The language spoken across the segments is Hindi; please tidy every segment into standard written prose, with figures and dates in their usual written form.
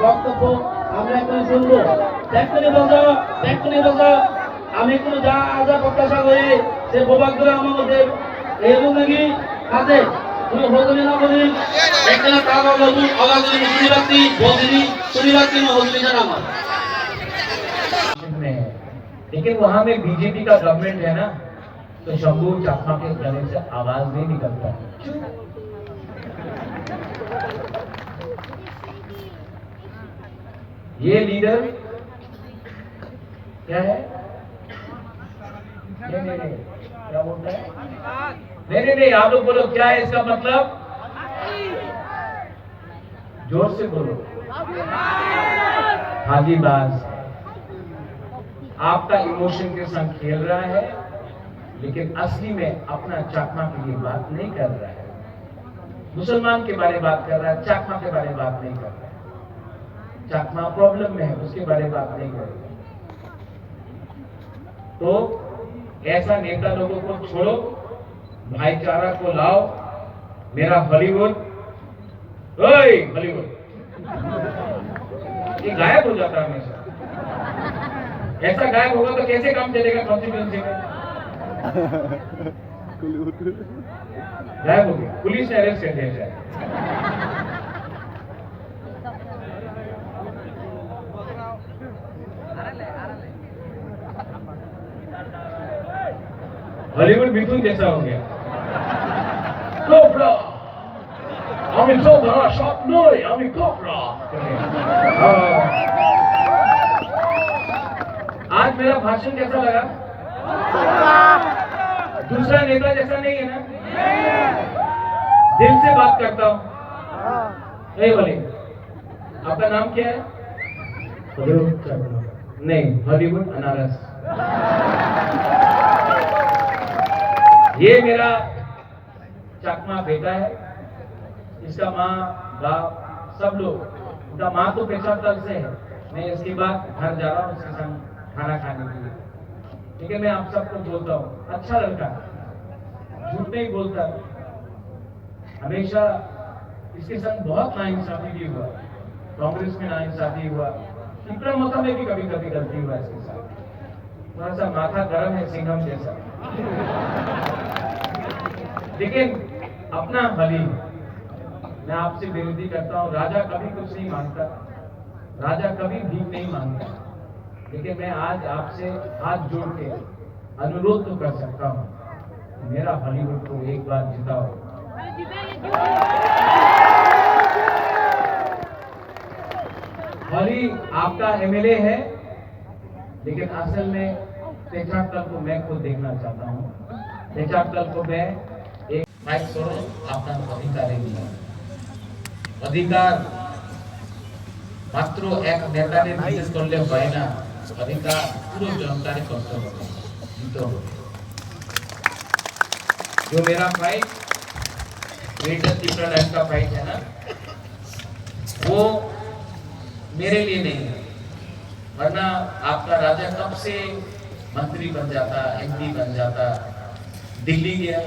বক্তব্য আমরা এখন শুনবো। আমি কোনো যা আজা প্রত্যাশা করি সে বোবাকগুলো আমার মধ্যে এইরকম নাকি আছে তুমি হজমি না বলি একটা কাজ বলবো অগাধি সুনিরাতি বদিনী সুনিরাতি में हजमी ना नाम लेकिन वहां में बीजेपी का गवर्नमेंट है ना, तो शंभू चाकमा के गले से आवाज नहीं निकलता। ये लीडर क्या है? नहीं, क्या बोलता है? नहीं, आप लोग बोलो क्या है इसका मतलब? जोर से बोलो। हाजीबाज आपका इमोशन के संग खेल रहा है, लेकिन असली में अपना चाकमा के लिए बात नहीं कर रहा है। मुसलमान के बारे में बात कर रहा है, चाकमा के बारे में बात नहीं कर रहा है। चाकमा प्रॉब्लम में है, उसके बारे में बात नहीं करेगा। तो ऐसा नेता लोगों को छोड़ो, भाईचारा को लाओ। मेरा हॉलीवुड ये गायब हो जाता है हमेशा। ऐसा गायब होगा तो कैसे काम चलेगा कॉन्स्टिट्यूएंसी में? गायब हो गया, पुलिस ने अरेस्ट कर दिया। हॉलीवुड मिथुन जैसा हो गया। कोबरा আমি তো বড় সব নই, আমি কোবরা। आज मेरा भाषण कैसा लगा? दूसरा नेता जैसा नहीं है ना? दिल से बात करता हूं। नहीं बोले आपका नाम क्या है? नहीं, हॉलीवुड अनारस। ये मेरा चाकमा बेटा है। इसका माँ बाप सब लोग, उसका माँ तो पेशा तक से है। मैं इसके बाद घर जा रहा हूँ उसके संग खाना खाने के लिए। ठीक है, मैं आप सबको बोलता हूँ, अच्छा लड़का, झूठ नहीं बोलता। हमेशा इसके संग बहुत नाइंसाफी भी हुआ, कांग्रेस में नाइंसाफी हुआ, त्रिपुरा मोता में भी कभी कभी गलती हुआ इसके साथ। थोड़ा सा माथा गर्म है सिंघम जैसा, लेकिन अपना भली। मैं आपसे विनती करता हूं, राजा कभी कुछ नहीं मांगता, राजा कभी भीख नहीं मांगता, लेकिन मैं आज आपसे हाथ जोड़ के अनुरोध तो कर सकता हूं, मेरा हॉलीवुड को एक बार जिताओ। हॉली आपका एमएलए है, लेकिन असल में पेचाकल को मैं खुद देखना चाहता हूं। पेचाकल को मैं एक माइक छोड़ो, आपका अधिकार नहीं अधिकार मात्र एक नेता ने विशेष कर ले হয় না, अधिकार पूरे जनता ने करते হবে। जो मेरा फाइट ग्रेटर त्रिपुरा लैंड का फाइट है ना, वो मेरे लिए नहीं है, वरना आपका राजा कब से मंत्री बन जाता, एमपी बन जाता, दिल्ली गया,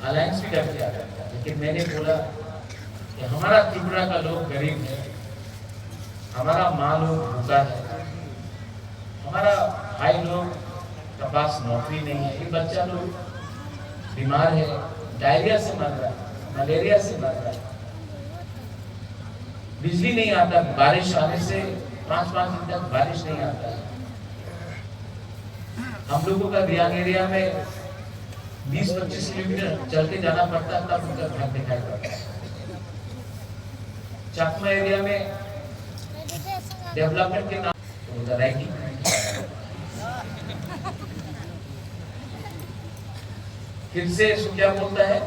अलायंस भी करके आ जाता। लेकिन मैंने बोला कि हमारा त्रिपुरा का लोग गरीब है, हमारा माँ लोग भूखा है, हमारा भाई लोग का पास नौकरी नहीं है, ये बच्चा लोग बीमार है, डायरिया से मर रहा है, मलेरिया से मर रहा है। बिजली नहीं आता, बारिश आने से 5-5 दिन तक बारिश नहीं आता। हम लोगों का दियांग एरिया में 20-25 किलोमीटर चल के जाना पड़ता है, तब उनका घर दिखाई पड़ता है। चाकमा एरिया में डेवलपमेंट के नाम उनका रैंकिंग फिर से इसको क्या बोलता है,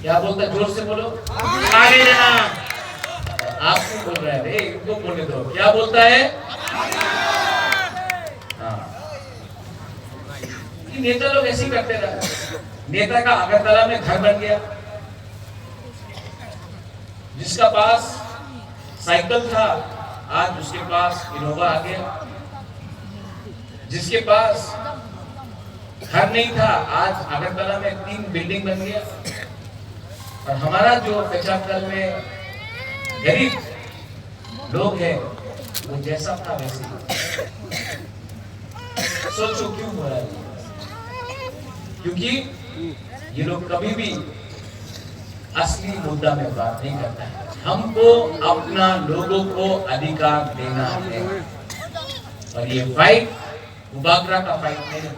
क्या बोलता है, जोर से बोलो, आगे जाना। आप क्यों बोल रहे हैं, इनको बोलने दो, क्या बोलता है? हाँ, नेता लोग ऐसे ही करते रहे। नेता का अगरतला में घर बन गया, जिसका पास साइकिल था आज उसके पास इनोवा आ गया, जिसके पास घर नहीं था आज अगरतला में 3 बिल्डिंग बन गया। और हमारा जो पेचाकल में गरीब लोग हैं वो जैसा था वैसे। सोचो क्यों हो रहा है? क्योंकि ये लोग कभी भी असली मुद्दा में बात नहीं करता है। हमको अपना लोगों को अधिकार देना है, और ये फाइट उबागरा का फाइट नहीं,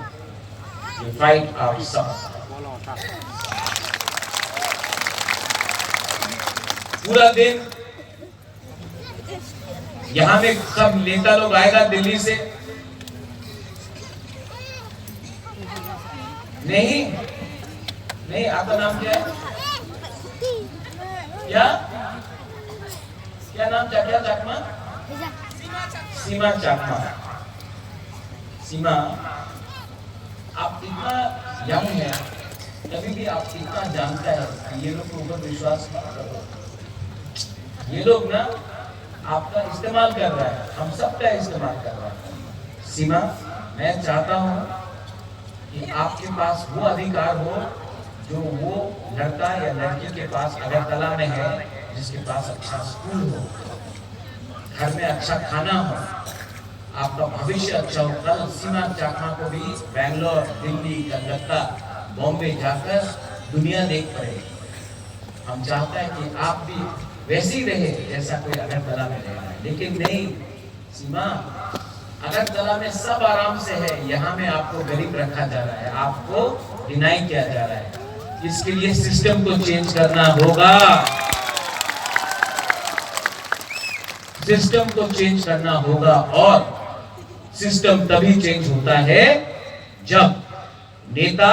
ये फाइट आप सब। पूरा दिन यहाँ में सब नेता लोग आएगा दिल्ली से, नहीं आपका नाम क्या है? क्या क्या नाम? क्या चाकमा? सीमा चाकमा। सीमा, आप इतना यंग है, कभी भी आप इतना जानता है कि ये लोग के ऊपर विश्वास मत करो। ये लोग ना आपका इस्तेमाल कर रहा है, हम सबका इस्तेमाल कर रहा है। सीमा, मैं चाहता हूँ कि आपके पास वो अधिकार हो जो वो लड़का या लड़की के पास अगरतला में है, जिसके पास अच्छा स्कूल हो, घर में अच्छा खाना हो, आपका भविष्य अच्छा हो। कल सीमा चाकमा को भी बैंगलोर, दिल्ली, कलकत्ता, बॉम्बे जाकर दुनिया देख पड़े। हम चाहते हैं कि आप भी वैसे ही रहे जैसा कोई अगरतला में रह रहा है। लेकिन नहीं सीमा, अगरतला में सब आराम से है, यहाँ में आपको गरीब रखा जा रहा है, आपको डिनाई किया जा रहा है। इसके लिए सिस्टम को चेंज करना होगा, सिस्टम को चेंज करना होगा। और सिस्टम तभी चेंज होता है जब नेता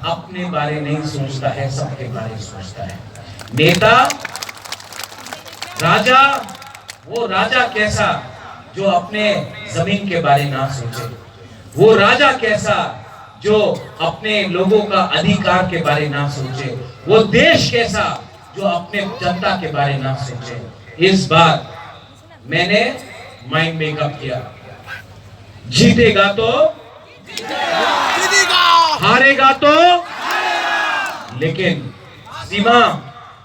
अपने बारे नहीं सोचता है, सबके बारे सोचता है। नेता राजा, वो राजा कैसा जो अपने जमीन के बारे ना सोचे, वो राजा कैसा जो अपने लोगों का अधिकार के बारे ना सोचे, वो देश कैसा जो अपने जनता के बारे ना सोचे। इस बार मैंने माइंड मेकअप किया, जीतेगा तो हारेगा तो, लेकिन सीमा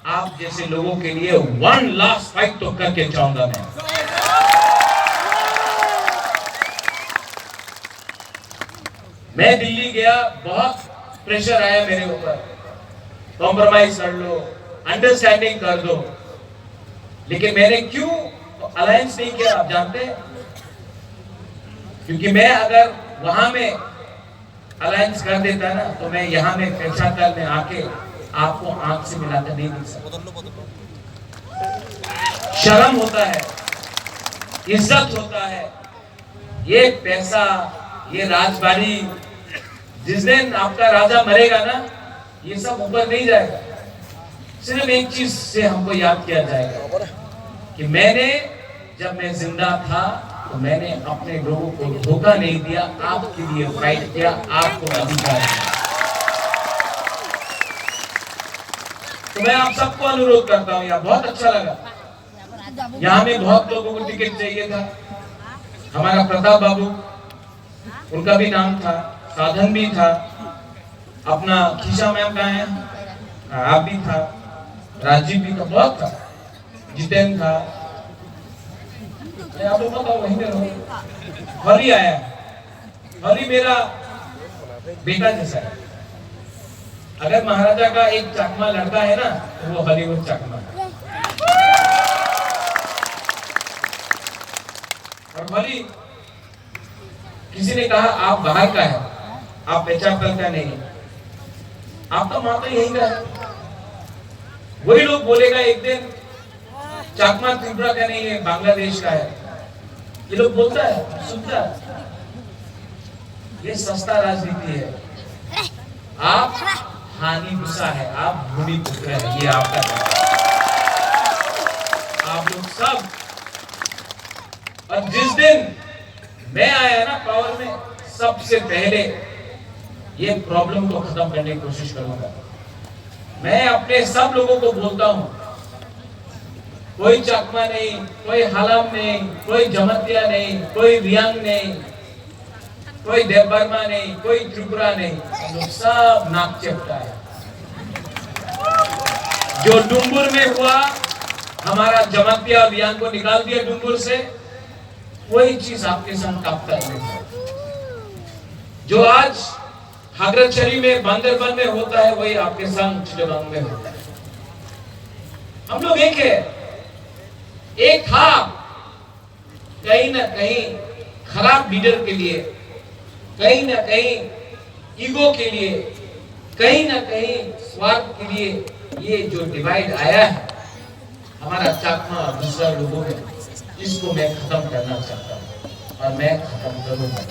आप जैसे लोगों के लिए 1 लास्ट फाइट तो करके चाहूंगा मैं। मैं दिल्ली गया, बहुत प्रेशर आया मेरे ऊपर, कॉम्प्रोमाइज कर लो, अंडरस्टैंडिंग कर दो। लेकिन मैंने क्यों अलायंस नहीं किया आप जानते हैं? क्योंकि मैं अगर वहां में अलायंस कर देता ना, तो मैं यहाँ में पेशाकल में आके आपको आंख से मिलाकर नहीं दिख सकता। शर्म होता है, इज्जत होता है, ये पैसा, ये राजबाड़ी, जिस दिन आपका राजा मरेगा ना, ये सब ऊपर नहीं जाएगा। सिर्फ एक चीज से हमको याद किया जाएगा कि मैंने, जब मैं जिंदा था तो मैंने अपने लोगों को धोखा नहीं दिया, आपके लिए फाइट किया, आपको अधिकार दिया। तो मैं आप सबको अनुरोध करता हूँ, यहाँ बहुत अच्छा लगा, यहाँ में बहुत लोगों को टिकट चाहिए था। हमारा प्रताप बाबू, उनका भी नाम था, साधन भी था, अपना खीसा मैम का है, आप भी था, राजीव भी था, बहुत था, जितेंद्र था, आप लोग बताओ वहीं में रहो। हरी आया, हरी मेरा बेटा जैसा है, अगर महाराजा का एक चकमा लड़का है ना तो वो हॉलीवुड चकमा है। और हॉली किसी ने कहा आप बाहर का है, आप पेचापल का नहीं है, आपका माँ तो यही का है। वही लोग बोलेगा एक दिन चकमा त्रिपुरा का नहीं है, बांग्लादेश का है। ये लोग बोलता है, सुनता है। ये सस्ता राजनीति है। आप हानि गुस्सा है, आप भूमिपुत्र है, ये आपका है। आप लोग सब। और जिस दिन मैं आया ना पावर में, सबसे पहले ये प्रॉब्लम को खत्म करने की कोशिश करूंगा। मैं अपने सब लोगों को बोलता हूं, कोई चकमा नहीं, कोई हलम नहीं, कोई जमतिया नहीं, कोई रियांग नहीं, कोई देवबर्मा नहीं, कोई त्रिपुरा नहीं, लोग सब नाक चपटा है। जो डुम्बुर में हुआ, हमारा जमतिया और रियांग को निकाल दिया डुम्बुर से, वही चीज आपके संग कापता है। जो आज हागरचरी में बांदरबन में होता है, वही आपके संग चिटगांव में होता है। हम लोग एक है, एक था। कहीं ना कहीं खराब लीडर के लिए, कहीं ना कहीं ईगो के लिए, कहीं ना कहीं स्वार्थ के लिए ये जो डिवाइड आया है हमारा चकमा और दूसरा लोगों में, इसको मैं खत्म करना चाहता हूं और मैं खत्म करूंगा।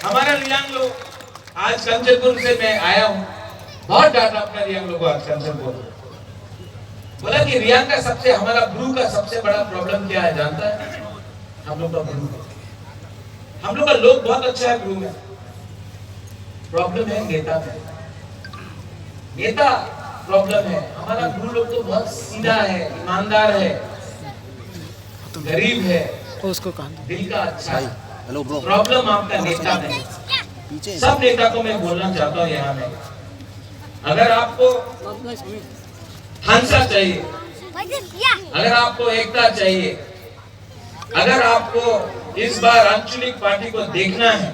हमारा रियांग लोग आज कंचनपुर से मैं आया हूं, बहुत डांटा अपना रियांग लोग आज कंचनपुर। बोला कि रियांग का सबसे, हमारा ब्रू का सबसे बड़ा प्रॉब्लम क्या है जानता है? हम लोग का ब्रू, हम लोग का लोग बहुत अच्छा है ब्रू में, प्रॉब्लम है नेता में। नेता प्रॉब्लम है। हमारा ब्रू लोग तो बहुत सीधा है, ईमानदार है, गरीब है, दिल का अच्छा है। प्रॉब्लम आपका नेता में। सब नेता को मैं बोलना चाहता हूँ यहाँ में, अगर आपको हंसा चाहिए, अगर आपको एकता चाहिए, अगर आपको इस बार आंचलिक पार्टी को देखना है,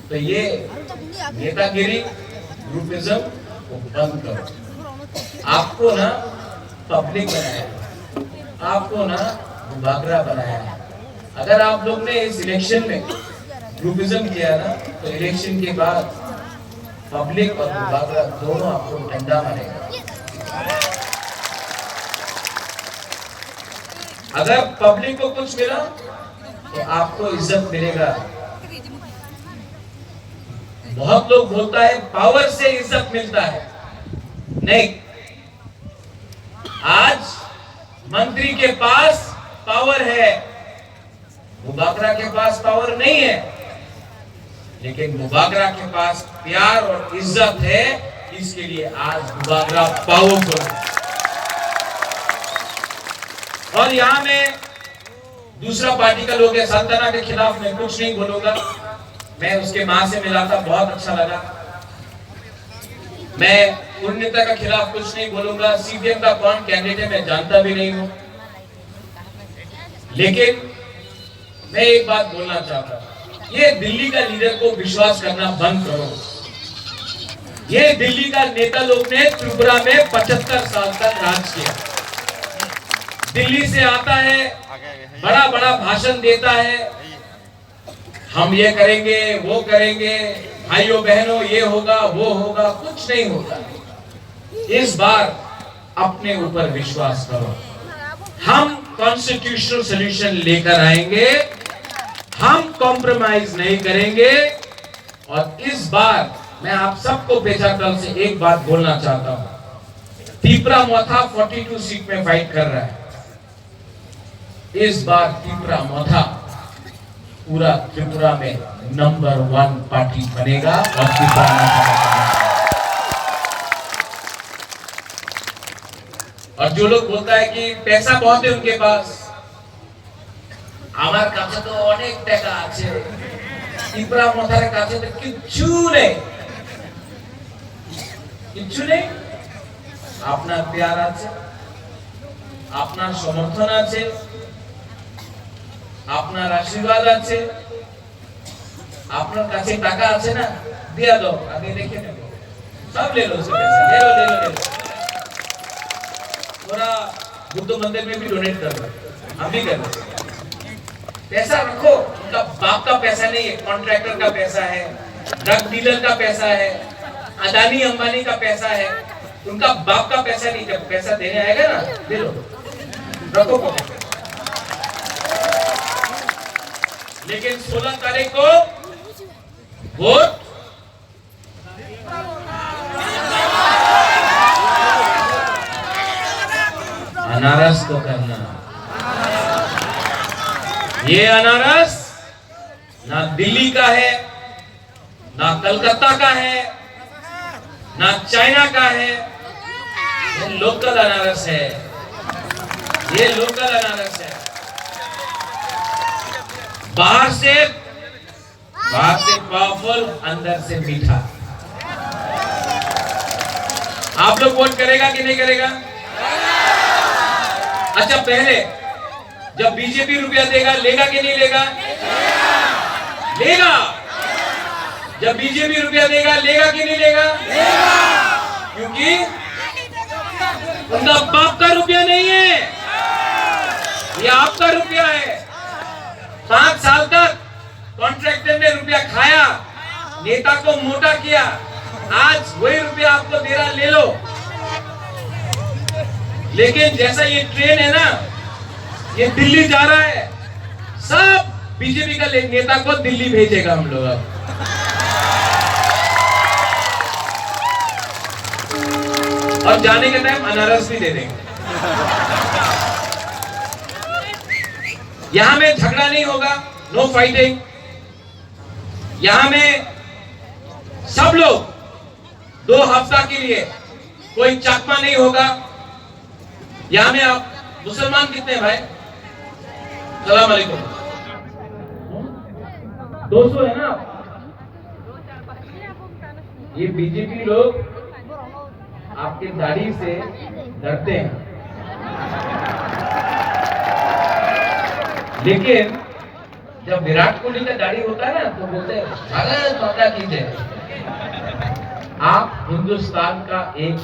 तो ये नेतागिरी, ग्रुपिज्म को बंद करो। आपको ना पब्लिक बनाया, आपको ना बागरा बनाया। अगर आप लोग ने इस इलेक्शन में ग्रुपिज्म किया ना, तो इलेक्शन के बाद पब्लिक और बागरा दोनों आपको डंडा मारेगा। अगर पब्लिक को कुछ मिला तो आपको इज्जत मिलेगा। बहुत लोग बोलता है पावर से इज्जत मिलता है, नहीं। आज मंत्री के पास पावर है, मुबाकरा के पास पावर नहीं है, लेकिन मुबाकरा के पास प्यार और इज्जत है। इसके लिए आज मुबाकरा पावरफुल है। और यहाँ में दूसरा पार्टी का लोग है, सल्तना के खिलाफ मैं कुछ नहीं बोलूंगा। मैं उसके मां से मिला था, बहुत अच्छा लगा। मैं उन नेता के खिलाफ कुछ नहीं बोलूंगा। सीपीएम का कौन कैंडिडेट है मैं जानता भी नहीं हूं, लेकिन मैं एक बात बोलना चाहता हूं, ये दिल्ली का लीडर को विश्वास करना बंद करो। ये दिल्ली का नेता लोग ने त्रिपुरा में 75 साल तक राज किया। दिल्ली से आता है, बड़ा बड़ा भाषण देता है, हम ये करेंगे, वो करेंगे, भाइयों बहनों ये होगा, वो होगा, कुछ नहीं होता। इस बार अपने ऊपर विश्वास करो। हम कॉन्स्टिट्यूशनल सॉल्यूशन लेकर आएंगे, हम कॉम्प्रोमाइज नहीं करेंगे। और इस बार मैं आप सबको पेचाकल से एक बात बोलना चाहता हूं, त्रिपुरा मोथा 42 सीट में फाइट कर रहा है। इस बार त्रिपुरा मोथा पूरा त्रिपुरा में नंबर 1 पार्टी बनेगा और त्रिपुरा और जो लोग बोलता है कि पैसा बहुत है उनके पास, আমার কাছে তো অনেক টাকা আছে, ত্রিপুরা মোথার কাছে তো কিচ্ছু নেই, কিচ্ছু নেই। আপনার প্যার আছে, আপনার সমর্থন আছে, আপনার আশীর্বাদ আছে, আপনার কাছে টাকা আছে না, দিয়া দাও, আমি রেখে নেব, सब ले लो, उससे पैसा ले लो ले लो ले लो। थोड़ा बुद्ध मंदिर में भी डोनेट कर दो, हम भी कर दो। पैसा रखो, उनका बाप का पैसा नहीं है, कॉन्ट्रैक्टर का पैसा है, ड्रग डीलर का पैसा है, अदानी अंबानी का पैसा है, उनका बाप का पैसा नहीं। जब पैसा देने आएगा ना, ले लो, रखो पॉकेट में। लेकिन 16 तारीख को वोट अनारस को करना। ये अनारस ना दिल्ली का है, ना कलकत्ता का है, ना चाइना का है, ये लोकल अनारस है, ये लोकल अनारस है। बाहर से पावरफुल, अंदर से मीठा। आप लोग वोट करेगा कि नहीं करेगा? अच्छा, पहले जब बीजेपी रुपया देगा, लेगा कि नहीं लेगा? लेगा। जब बीजेपी रुपया देगा, लेगा कि नहीं लेगा? क्योंकि उनका बाप का रुपया नहीं है, ये आपका रुपया है। 5 साल तक कॉन्ट्रैक्टर ने रुपया खाया, नेता को मोटा किया, आज वही रुपया आपको दे रहा, ले लो। लेकिन जैसा ये ट्रेन है ना, ये दिल्ली जा रहा है, सब बीजेपी का नेता को दिल्ली भेजेगा हम लोग अब। और जाने के टाइम अनारस भी दे देंगे। यहां में झगड़ा नहीं होगा, नो फाइटिंग। यहां में सब लोग 2 हफ्ता के लिए कोई चकमा नहीं होगा। यहां में आप मुसलमान कितने हैं भाई? सलाम अलैकुम। 200 है ना? ये बीजेपी लोग आपके दाढ़ी से डरते हैं, लेकिन जब विराट कोहली का दाढ़ी होता है ना, तो बोलते हैं भारत माता की जय। आप हिंदुस्तान का एक